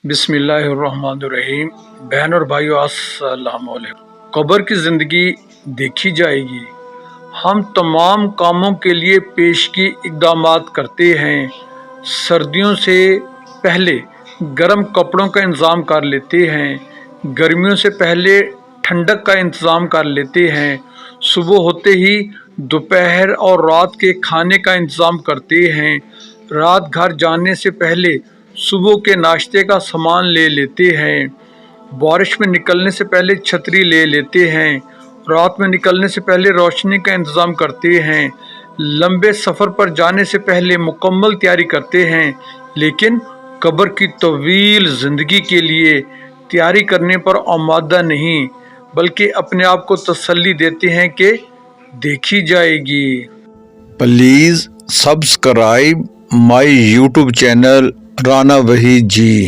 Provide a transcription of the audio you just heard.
बिस्मिल्लाहिर्रहमानिर्रहीम। बहन और भाइयों, अस्सलाम वालेकुम। कब्र की ज़िंदगी देखी जाएगी। हम तमाम कामों के लिए पेशगी इक़दामात करते हैं। सर्दियों से पहले गर्म कपड़ों का इंतज़ाम कर लेते हैं। गर्मियों से पहले ठंडक का इंतज़ाम कर लेते हैं। सुबह होते ही दोपहर और रात के खाने का इंतज़ाम करते हैं। रात घर जाने से पहले सुबह के नाश्ते का सामान ले लेते हैं। बारिश में निकलने से पहले छतरी ले लेते हैं। रात में निकलने से पहले रोशनी का इंतज़ाम करते हैं। लंबे सफ़र पर जाने से पहले मुकम्मल तैयारी करते हैं। लेकिन कब्र की तवील ज़िंदगी के लिए तैयारी करने पर आमादा नहीं, बल्कि अपने आप को तसल्ली देते हैं कि देखी जाएगी। Please subscribe my YouTube channel Rana Waheed ji.